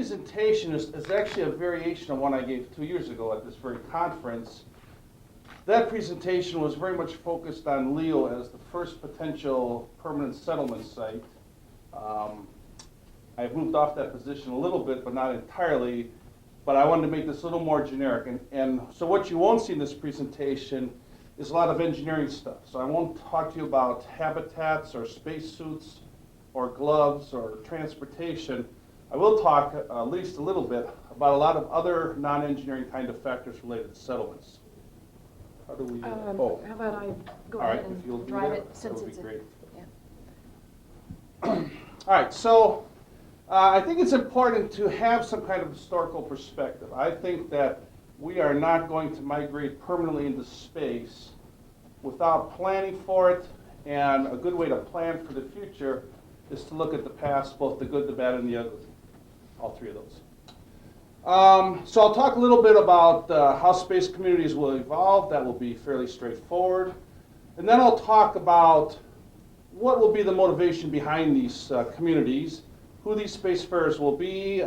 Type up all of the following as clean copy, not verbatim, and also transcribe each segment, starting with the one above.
presentation is actually a variation of one I gave 2 years ago at this very conference. That presentation was very much focused on Leo as the first potential permanent settlement site. I've moved off that position a little bit, but not entirely. But I wanted to make this a little more generic. And so what you won't see in this presentation is a lot of engineering stuff. So I won't talk to you about habitats or spacesuits or gloves or transportation. I will talk at least a little bit about a lot of other non-engineering kind of factors related to settlements. How do we do that? How about I go All right, ahead if you'll and do drive that, it since that would it's be great. yeah. All right, so I think it's important to have some kind of historical perspective. I think that we are not going to migrate permanently into space without planning for it, and a good way to plan for the future is to look at the past, both the good, the bad, and the ugly, all three of those. So I'll talk a little bit about how space communities will evolve. That will be fairly straightforward. And then I'll talk about what will be the motivation behind these communities, who these spacefarers will be,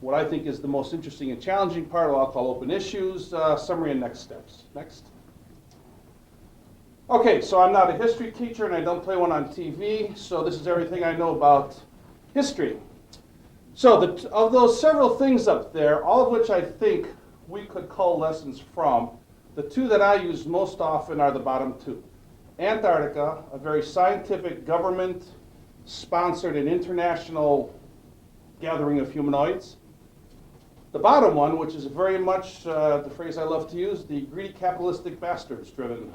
what I think is the most interesting and challenging part, what I'll call open issues, summary, and next steps. Next. Okay, so I'm not a history teacher and I don't play one on TV, so this is everything I know about history. So of those several things up there, all of which I think we could cull lessons from, the two that I use most often are the bottom two. Antarctica, a very scientific, government-sponsored and international gathering of humanoids. The bottom one, which is very much the phrase I love to use, the greedy capitalistic bastards-driven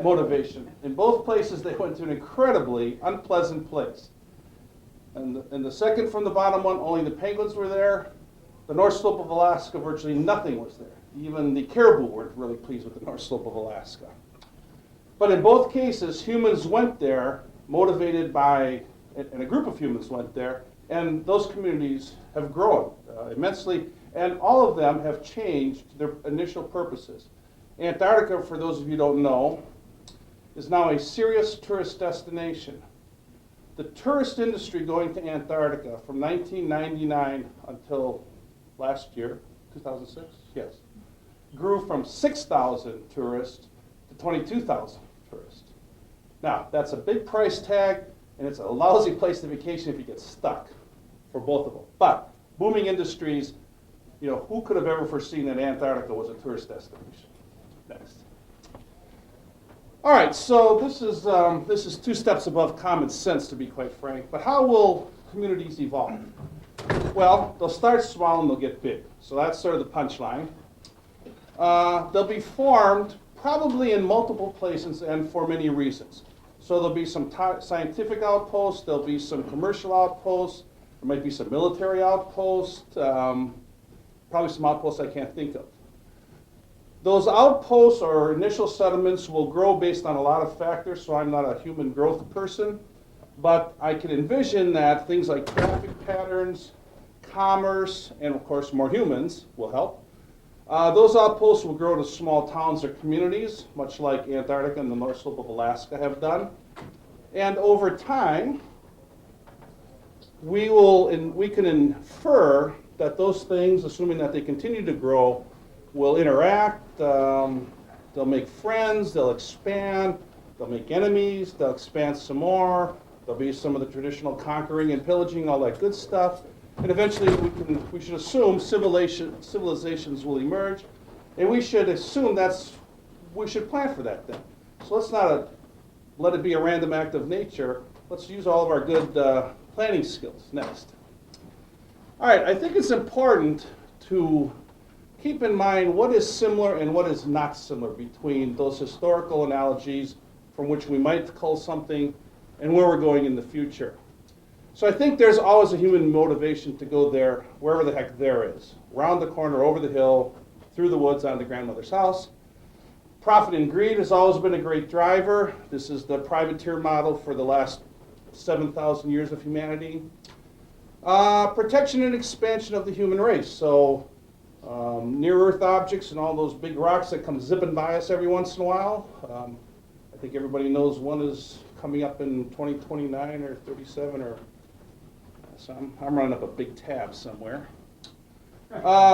motivation. In both places, they went to an incredibly unpleasant place. And the second from the bottom one, only the penguins were there. The North Slope of Alaska, virtually nothing was there. Even the caribou weren't really pleased with the North Slope of Alaska. But in both cases, humans went there motivated by, and a group of humans went there, and those communities have grown immensely, and all of them have changed their initial purposes. Antarctica, for those of you who don't know, is now a serious tourist destination. The tourist industry going to Antarctica from 1999 until last year, 2006, yes, grew from 6,000 tourists to 22,000 tourists. Now, that's a big price tag, and it's a lousy place to vacation if you get stuck for both of them. But booming industries, you know, who could have ever foreseen that Antarctica was a tourist destination? Next. All right, so this is 2 steps above common sense, to be quite frank. But how will communities evolve? Well, they'll start small and they'll get big. So that's sort of the punchline. They'll be formed probably in multiple places and for many reasons. So there'll be some scientific outposts, there'll be some commercial outposts, there might be some military outposts, probably some outposts I can't think of. Those outposts or initial settlements will grow based on a lot of factors, so I'm not a human growth person, but I can envision that things like traffic patterns, commerce, and of course more humans will help. Those outposts will grow to small towns or communities, much like Antarctica and the North Slope of Alaska have done. And over time, we can infer that those things, assuming that they continue to grow, will interact, they'll make friends, they'll expand, they'll make enemies, they'll expand some more, there'll be some of the traditional conquering and pillaging, all that good stuff. And eventually we should assume civilizations will emerge, and we should assume we should plan for that then. So let's not let it be a random act of nature. Let's use all of our good planning skills. Next. All right, I think it's important to keep in mind what is similar and what is not similar between those historical analogies from which we might cull something and where we're going in the future. So I think there's always a human motivation to go there, wherever the heck there is. Around the corner, over the hill, through the woods, onto grandmother's house. Profit and greed has always been a great driver. This is the privateer model for the last 7,000 years of humanity. Protection and expansion of the human race. So near-Earth objects and all those big rocks that come zipping by us every once in a while. I think everybody knows one is coming up in 2029 or 37 or So I'm running up a big tab somewhere.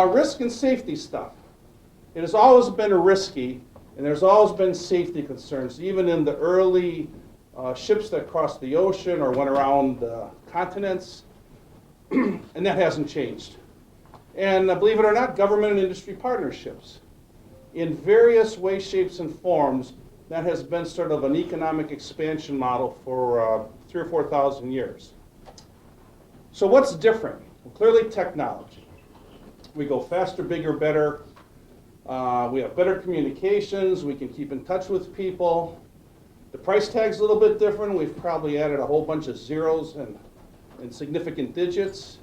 Risk and safety stuff. It has always been risky, and there's always been safety concerns, even in the early ships that crossed the ocean or went around the continents, and that hasn't changed. And believe it or not, government and industry partnerships. In various ways, shapes, and forms, that has been sort of an economic expansion model for 3,000 or 4,000 years. So what's different? Well, clearly technology. We go faster, bigger, better. We have better communications. We can keep in touch with people. The price tag's a little bit different. We've probably added a whole bunch of zeros and significant digits.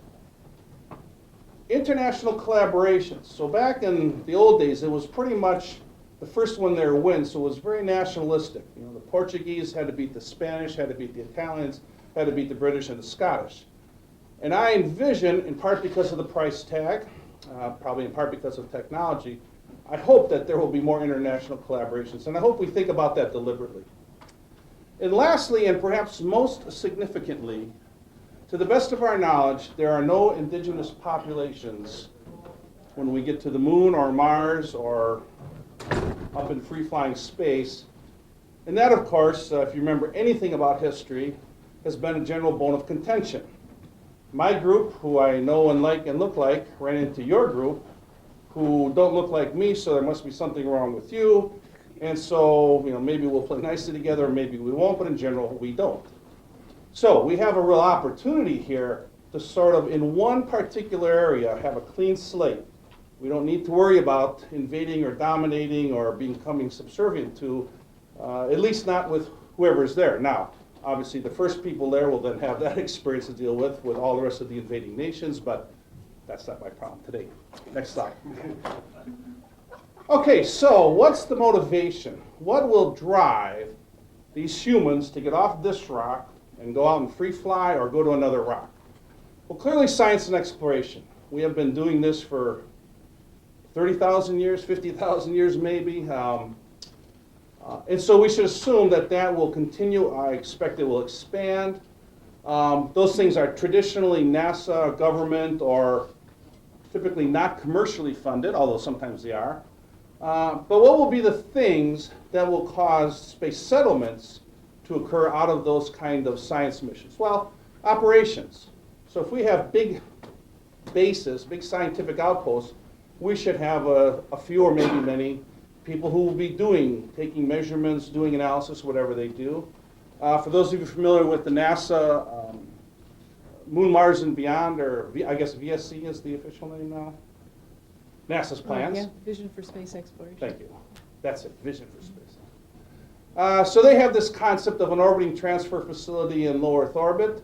International collaborations. So back in the old days, it was pretty much the first one there wins, so it was very nationalistic. You know, the Portuguese had to beat the Spanish, had to beat the Italians, had to beat the British and the Scottish. And I envision, in part because of the price tag, probably in part because of technology, I hope that there will be more international collaborations, and I hope we think about that deliberately. And lastly, and perhaps most significantly, to the best of our knowledge, there are no indigenous populations when we get to the moon or Mars or up in free-flying space. And that, of course, if you remember anything about history, has been a general bone of contention. My group, who I know and like and look like, ran into your group, who don't look like me, so there must be something wrong with you. And so, you know, maybe we'll play nicely together, maybe we won't, but in general, we don't. So we have a real opportunity here to sort of, in one particular area, have a clean slate. We don't need to worry about invading or dominating or becoming subservient to, at least not with whoever's there. Now, obviously, the first people there will then have that experience to deal with all the rest of the invading nations, but that's not my problem today. Next slide. Okay, so what's the motivation? What will drive these humans to get off this rock and go out and free fly or go to another rock? Well, clearly science and exploration. We have been doing this for 30,000 years, 50,000 years maybe. And so we should assume that that will continue. I expect it will expand. Those things are traditionally NASA, government, or typically not commercially funded, although sometimes they are. But what will be the things that will cause space settlements to occur out of those kind of science missions? Well, operations. So if we have big bases, big scientific outposts, we should have a few or maybe many people who will be taking measurements, doing analysis, whatever they do. For those of you familiar with the NASA Moon, Mars, and Beyond, or I guess VSC is the official name now, NASA's plans. Yeah, Vision for Space Exploration. Thank you. That's it, Vision for Space. So they have this concept of an orbiting transfer facility in low Earth orbit.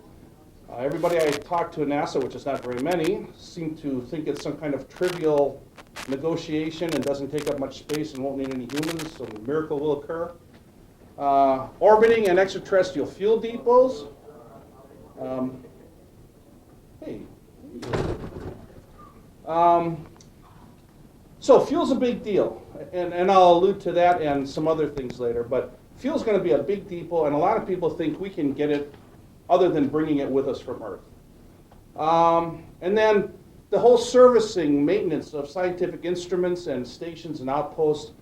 Everybody I talked to at NASA, which is not very many, seem to think it's some kind of trivial negotiation and doesn't take up much space and won't need any humans, so a miracle will occur. Orbiting and extraterrestrial fuel depots. So fuel's a big deal, and I'll allude to that and some other things later, but fuel's going to be a big depot, and a lot of people think we can get it other than bringing it with us from Earth. And then the whole servicing, maintenance of scientific instruments and stations and outposts.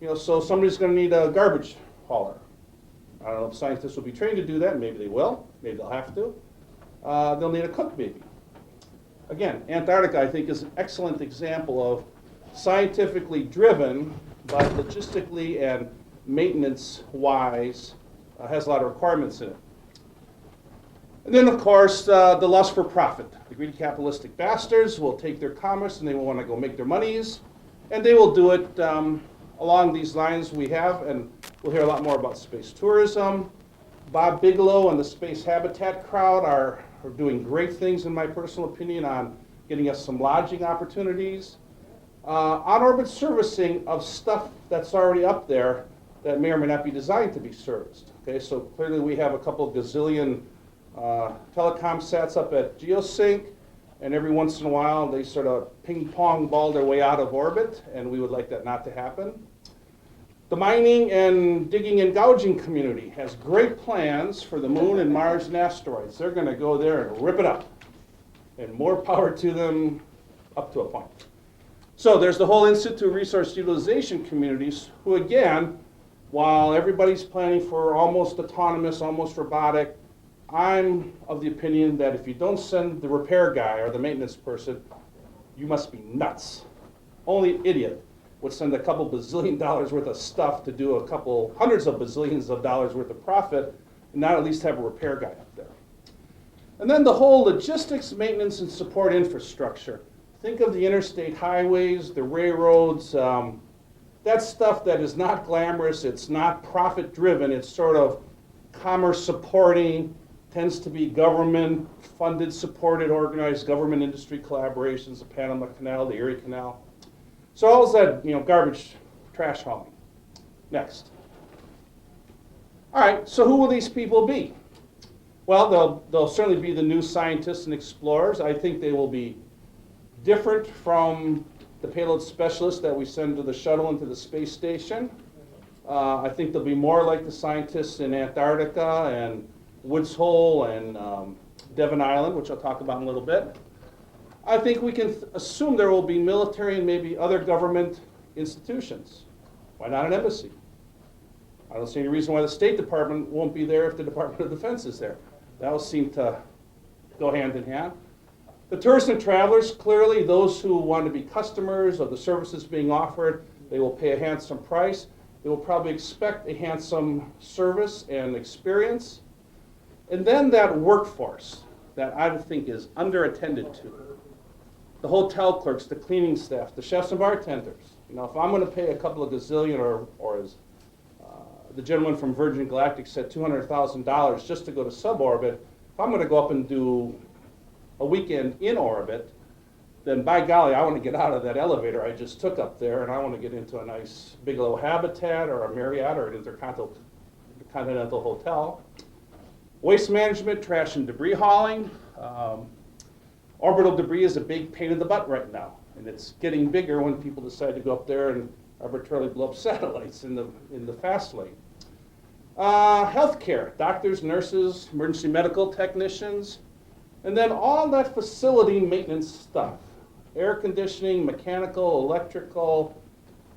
You know, so somebody's going to need a garbage hauler. I don't know if scientists will be trained to do that. Maybe they will. Maybe they'll have to. They'll need a cook maybe. Again, Antarctica, I think, is an excellent example of scientifically driven, but logistically and maintenance-wise has a lot of requirements in it. And then, of course, the lust for profit. The greedy capitalistic bastards will take their commerce and they will want to go make their monies. And they will do it along these lines we have, and we'll hear a lot more about space tourism. Bob Bigelow and the Space Habitat crowd are doing great things, in my personal opinion, on getting us some lodging opportunities. On-orbit servicing of stuff that's already up there that may or may not be designed to be serviced. Okay, so clearly we have a couple gazillion telecom sats up at Geosync, and every once in a while they sort of ping-pong ball their way out of orbit, and we would like that not to happen. The mining and digging and gouging community has great plans for the moon and Mars and asteroids. They're going to go there and rip it up. And more power to them up to a point. So there's the whole Institute Resource Utilization communities, who again, while everybody's planning for almost autonomous, almost robotic, I'm of the opinion that if you don't send the repair guy or the maintenance person, you must be nuts. Only an idiot would send a couple bazillion dollars worth of stuff to do a couple hundreds of bazillions of dollars worth of profit and not at least have a repair guy up there. And then the whole logistics, maintenance, and support infrastructure. Think of the interstate highways, the railroads, that's stuff that is not glamorous, it's not profit driven, it's sort of commerce supporting, tends to be government funded, supported, organized government industry collaborations, the Panama Canal, the Erie Canal. So all that, garbage, trash hauling. Next. All right, so who will these people be? Well, they'll certainly be the new scientists and explorers. I think they will be different from the payload specialists that we send to the shuttle and to the space station. I think they'll be more like the scientists in Antarctica and Woods Hole and Devon Island, which I'll talk about in a little bit. I think we can assume there will be military and maybe other government institutions. Why not an embassy? I don't see any reason why the State Department won't be there if the Department of Defense is there. That will seem to go hand in hand. The tourists and travelers, clearly those who want to be customers of the services being offered, they will pay a handsome price. They will probably expect a handsome service and experience. And then that workforce that I think is underattended to. The hotel clerks, the cleaning staff, the chefs and bartenders. If I'm going to pay a couple of gazillion or as the gentleman from Virgin Galactic said, $200,000 just to go to suborbit, if I'm going to go up and do a weekend in orbit, then by golly, I want to get out of that elevator I just took up there, and I want to get into a nice Bigelow Habitat or a Marriott or an Intercontinental Hotel. Waste management, trash and debris hauling. Orbital debris is a big pain in the butt right now, and it's getting bigger when people decide to go up there and arbitrarily blow up satellites in the fast lane. Healthcare, doctors, nurses, emergency medical technicians, and then all that facility maintenance stuff. Air conditioning, mechanical, electrical.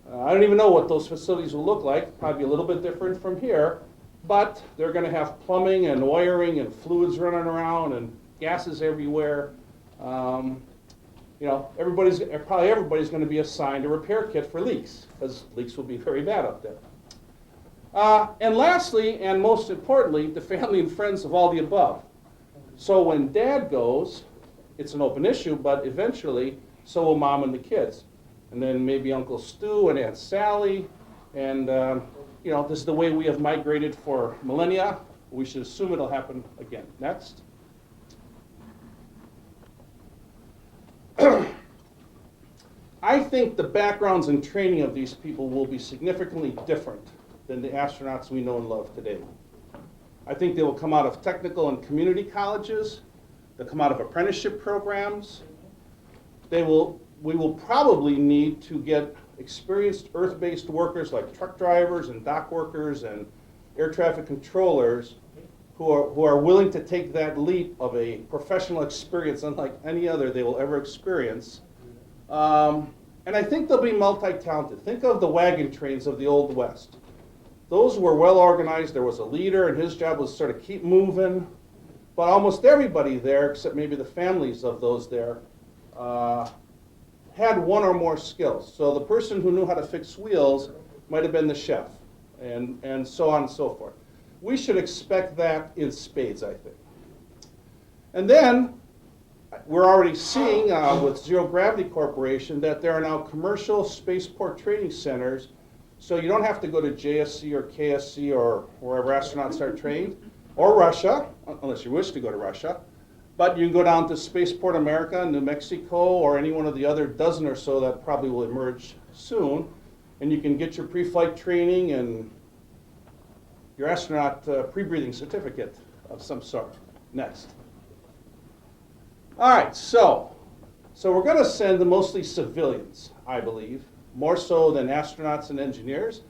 I don't even know what those facilities will look like. Probably a little bit different from here, but they're going to have plumbing and wiring and fluids running around and gases everywhere. Everybody's going to be assigned a repair kit for leaks, because leaks will be very bad up there. And lastly, and most importantly, the family and friends of all the above. So when Dad goes, it's an open issue, but eventually, so will Mom and the kids. And then maybe Uncle Stu and Aunt Sally. And, this is the way we have migrated for millennia. We should assume it'll happen again. Next. I think the backgrounds and training of these people will be significantly different than the astronauts we know and love today. I think they will come out of technical and community colleges. They'll come out of apprenticeship programs. We will probably need to get experienced Earth-based workers like truck drivers and dock workers and air traffic controllers who are willing to take that leap of a professional experience unlike any other they will ever experience. And I think they'll be multi-talented. Think of the wagon trains of the Old West. Those were well organized. There was a leader, and his job was to sort of keep moving. But almost everybody there, except maybe the families of those there, had one or more skills. So the person who knew how to fix wheels might have been the chef, and so on and so forth. We should expect that in spades, I think. And then we're already seeing with Zero Gravity Corporation that there are now commercial spaceport training centers, so you don't have to go to JSC or KSC or wherever astronauts are trained, or Russia, unless you wish to go to Russia. But you can go down to Spaceport America, New Mexico, or any one of the other dozen or so that probably will emerge soon, and you can get your pre-flight training and your astronaut pre-breathing certificate of some sort. Next. All right, so we're going to send mostly civilians, I believe, more so than astronauts and engineers.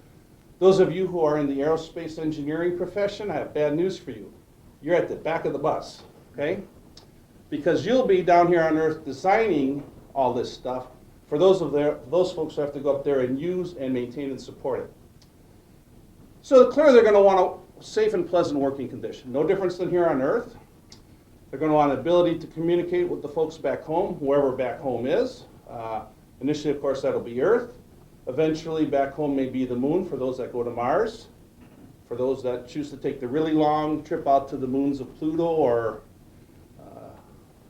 Those of you who are in the aerospace engineering profession, I have bad news for you. You're at the back of the bus, okay? because you'll be down here on Earth designing all this stuff for those folks who have to go up there and use and maintain and support it. So clearly they're going to want a safe and pleasant working condition. No difference than here on Earth. They're going to want an ability to communicate with the folks back home, whoever back home is. Initially, of course, that'll be Earth. Eventually, back home may be the moon for those that go to Mars. For those that choose to take the really long trip out to the moons of Pluto or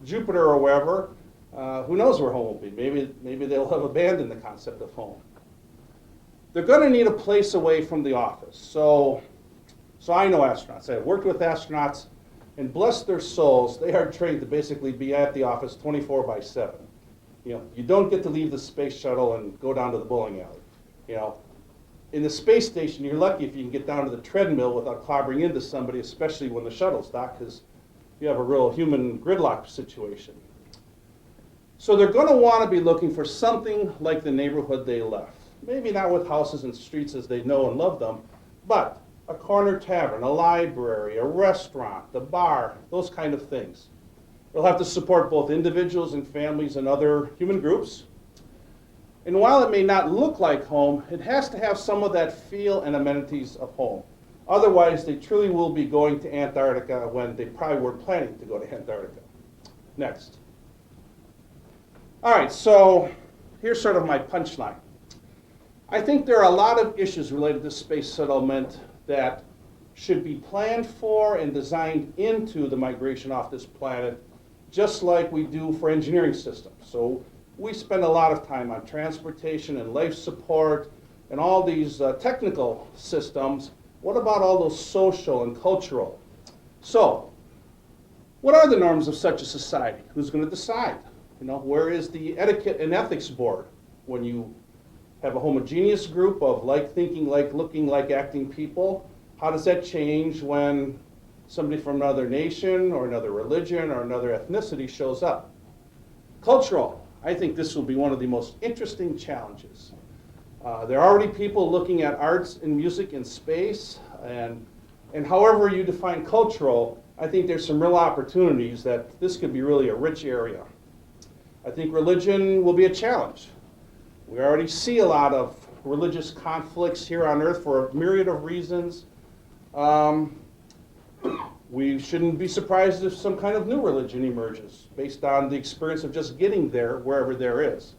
Jupiter or wherever, who knows where home will be. Maybe they'll have abandoned the concept of home. They're going to need a place away from the office. So I know astronauts. I've worked with astronauts, and bless their souls, they are trained to basically be at the office 24/7. You don't get to leave the space shuttle and go down to the bowling alley. In the space station, you're lucky if you can get down to the treadmill without clobbering into somebody, especially when the shuttle's docked, because you have a real human gridlock situation. So they're going to want to be looking for something like the neighborhood they left. Maybe not with houses and streets as they know and love them, but a corner tavern, a library, a restaurant, a bar, those kind of things. They'll have to support both individuals and families and other human groups. And while it may not look like home, it has to have some of that feel and amenities of home. Otherwise, they truly will be going to Antarctica when they probably were planning to go to Antarctica. Next. All right, so here's sort of my punchline. I think there are a lot of issues related to space settlement that should be planned for and designed into the migration off this planet, just like we do for engineering systems. So we spend a lot of time on transportation and life support and all these technical systems. What about all those social and cultural? So what are the norms of such a society? Who's going to decide? Where is the etiquette and ethics board when you have a homogeneous group of like thinking, like looking, like acting people? How does that change when somebody from another nation or another religion or another ethnicity shows up? Cultural. I think this will be one of the most interesting challenges. There are already people looking at arts and music in space, and however you define cultural, I think there's some real opportunities that this could be really a rich area. I think religion will be a challenge. We already see a lot of religious conflicts here on Earth for a myriad of reasons. We shouldn't be surprised if some kind of new religion emerges based on the experience of just getting there, wherever there is.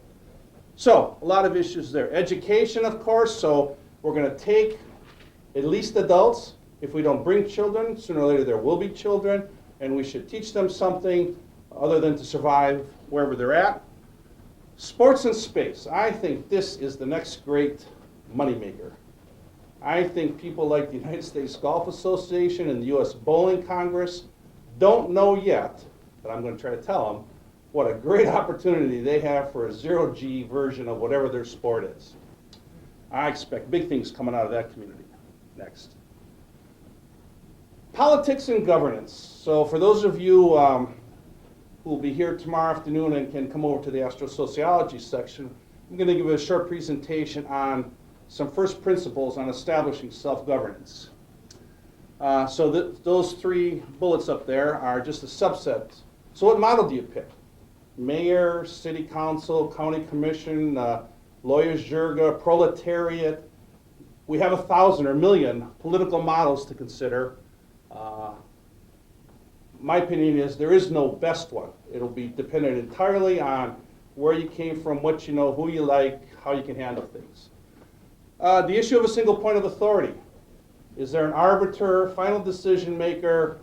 So, a lot of issues there. Education, of course, so we're going to take at least adults. If we don't bring children, sooner or later there will be children, and we should teach them something other than to survive wherever they're at. Sports and space. I think this is the next great moneymaker. I think people like the United States Golf Association and the U.S. Bowling Congress don't know yet, but I'm going to try to tell them, what a great opportunity they have for a zero-G version of whatever their sport is. I expect big things coming out of that community. Next. Politics and governance. So for those of you who will be here tomorrow afternoon and can come over to the astrosociology section, I'm going to give you a short presentation on some first principles on establishing self-governance. Those three bullets up there are just a subset. So what model do you pick? Mayor, city council, county commission, lawyers' jirga, proletariat. We have 1,000 or 1,000,000 political models to consider. My opinion is there is no best one. It'll be dependent entirely on where you came from, what you know, who you like, how you can handle things. The issue of a single point of authority. Is there an arbiter, final decision maker?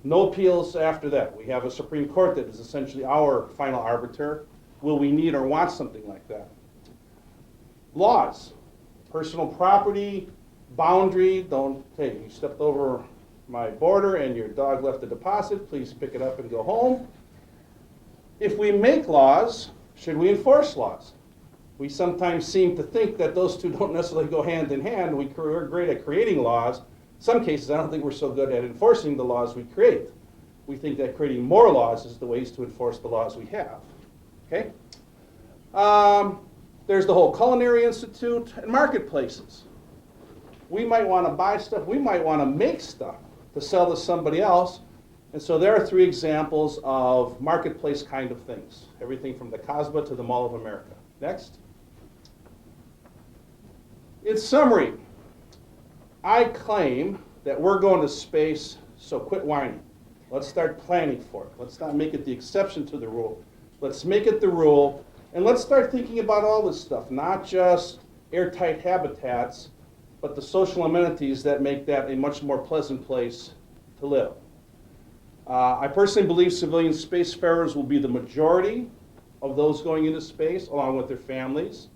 No appeals after that. We have a Supreme Court that is essentially our final arbiter. Will we need or want something like that? Laws. Personal property, boundary. Hey, you stepped over my border and your dog left a deposit. Please pick it up and go home. If we make laws, should we enforce laws? We sometimes seem to think that those two don't necessarily go hand in hand. We're great at creating laws. In some cases, I don't think we're so good at enforcing the laws we create. We think that creating more laws is the ways to enforce the laws we have. Okay? There's the whole Culinary Institute and marketplaces. We might want to buy stuff. We might want to make stuff to sell to somebody else. And so there are 3 examples of marketplace kind of things. Everything from the Casbah to the Mall of America. Next. In summary, I claim that we're going to space, so quit whining. Let's start planning for it. Let's not make it the exception to the rule. Let's make it the rule, and let's start thinking about all this stuff, not just airtight habitats, but the social amenities that make that a much more pleasant place to live. I personally believe civilian spacefarers will be the majority of those going into space, along with their families.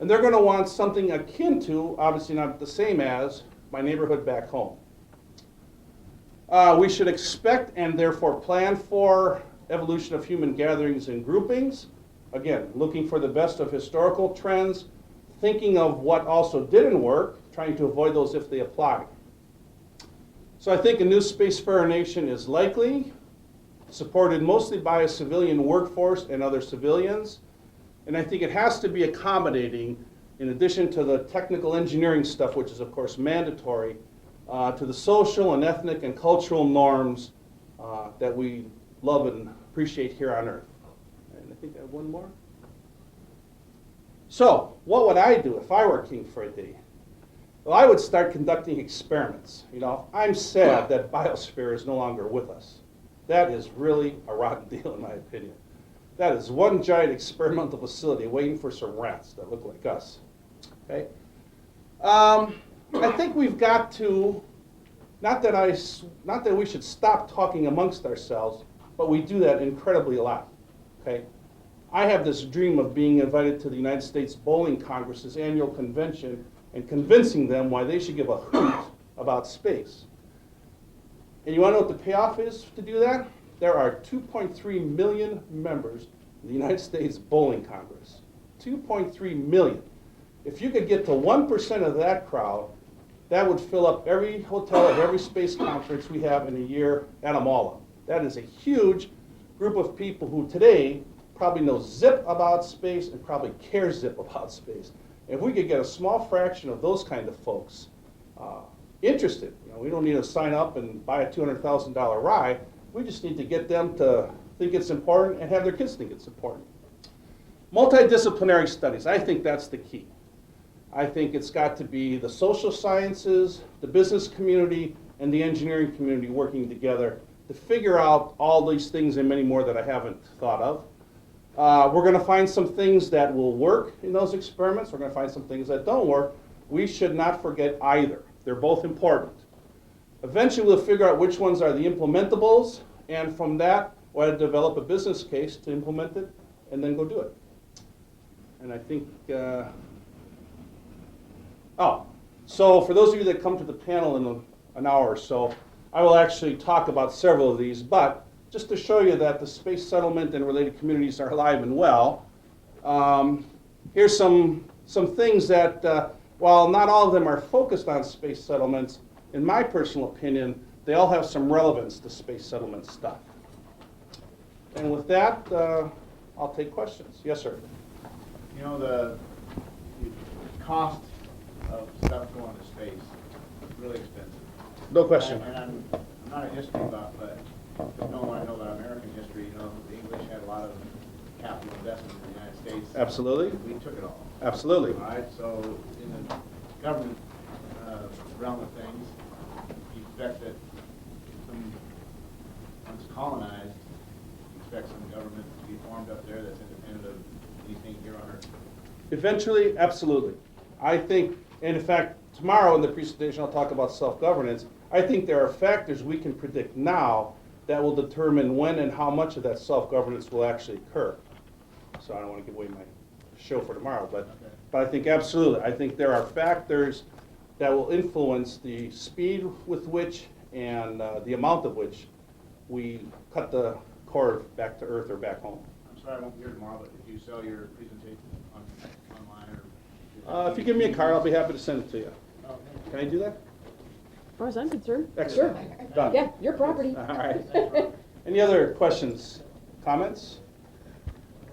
And they're going to want something akin to, obviously not the same as, my neighborhood back home. We should expect and therefore plan for evolution of human gatherings and groupings. Again, looking for the best of historical trends, thinking of what also didn't work, trying to avoid those if they apply. So I think a new spacefarer nation is likely, supported mostly by a civilian workforce and other civilians. And I think it has to be accommodating, in addition to the technical engineering stuff, which is of course mandatory, to the social and ethnic and cultural norms that we love and appreciate here on Earth. And I think I have one more. So, what would I do if I were king for a day? Well, I would start conducting experiments. You know, I'm sad that biosphere is no longer with us. That is really a rotten deal in my opinion. That is one giant experimental facility waiting for some rats that look like us. Okay? I think we've got to, not that we should stop talking amongst ourselves, but we do that incredibly a lot. Okay? I have this dream of being invited to the United States Bowling Congress's annual convention and convincing them why they should give a hoot about space. And you want to know what the payoff is to do that? There are 2.3 million members of the United States Bowling Congress. 2.3 million. If you could get to 1% of that crowd, that would fill up every hotel of every space conference we have in a year at them all up. That is a huge group of people who today probably know zip about space and probably care zip about space. If we could get a small fraction of those kind of folks interested, you know, we don't need to sign up and buy a $200,000 ride. We just need to get them to think it's important and have their kids think it's important. Multidisciplinary studies, I think that's the key. I think it's got to be the social sciences, the business community, and the engineering community working together to figure out all these things and many more that I haven't thought of. We're going to find some things that will work in those experiments. We're going to find some things that don't work. We should not forget either. They're both important. Eventually, we'll figure out which ones are the implementables, and from that, we'll develop a business case to implement it, and then go do it. And I think, so for those of you that come to the panel in an hour or so, I will actually talk about several of these, but just to show you that the space settlement and related communities are alive and well, here's some things that, while not all of them are focused on space settlements, in my personal opinion, they all have some relevance to space settlement stuff. And with that, I'll take questions. Yes, sir. You know, the cost of stuff going to space is really expensive. No question. And I'm not a history buff, but just knowing what I know about American history, you know, the English had a lot of capital investment in the United States. Absolutely. We took it all. Absolutely. All right, so in the government realm of things, you expect that once colonized, you expect some government to be formed up there that's independent of anything here on Earth. Eventually, absolutely. I think, and in fact, tomorrow in the presentation I'll talk about self-governance. I think there are factors we can predict now that will determine when and how much of that self-governance will actually occur. So I don't want to give away my show for tomorrow, but I think absolutely. I think there are factors that will influence the speed with which and the amount of which we cut the cord back to Earth or back home. I'm sorry I won't be here tomorrow, but did you sell your presentation online? Or if you give me a card, I'll be happy to send it to you. Oh, Can I do that? As far as I'm concerned, Excellent. sure. Done. Yeah, your property. All right. Any other questions, comments?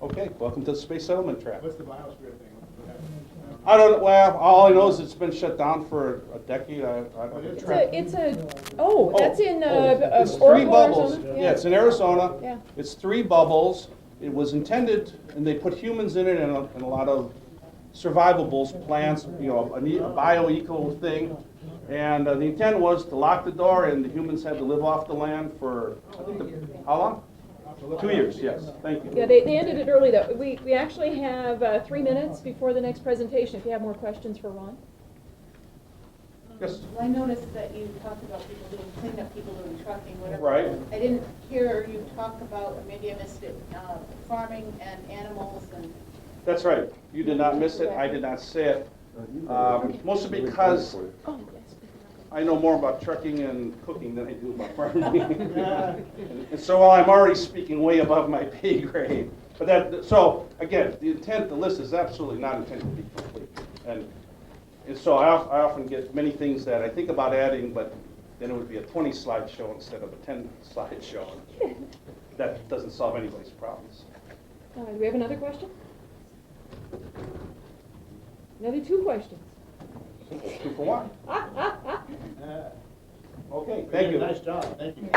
Okay, welcome to the Space Settlement Track. What's the biosphere thing? What happens? I don't I don't, well, all I know is it's been shut down for a decade. I don't It's know. that's in It's Oracle, three bubbles. Arizona? Yeah, it's in Arizona. Yeah. It's 3 bubbles. It was intended, and they put humans in it and a lot of survivables, plants, you know, a bio-eco thing. And the intent was to lock the door, and the humans had to live off the land for, I think, how long? 2 years, yes. Thank you. Yeah, they ended it early though. We actually have 3 minutes before the next presentation. If you have more questions for Ron. Yes. I noticed that you talked about people doing cleanup, people doing trucking, whatever. Right. I didn't hear you talk about, or maybe I missed it, farming and animals and. That's right. You did not miss it. I did not say it. Mostly because Oh, yes. I know more about trucking and cooking than I do about farming. And so while I'm already speaking way above my pay grade, but that, so again, the intent, the list is absolutely not intended to be complete. And so I often get many things that I think about adding, but then it would be a 20-slide show instead of a 10-slide show. That doesn't solve anybody's problems. Do we have another question? Another 2 questions. 2 for 1. Okay, thank you. Nice job, thank you.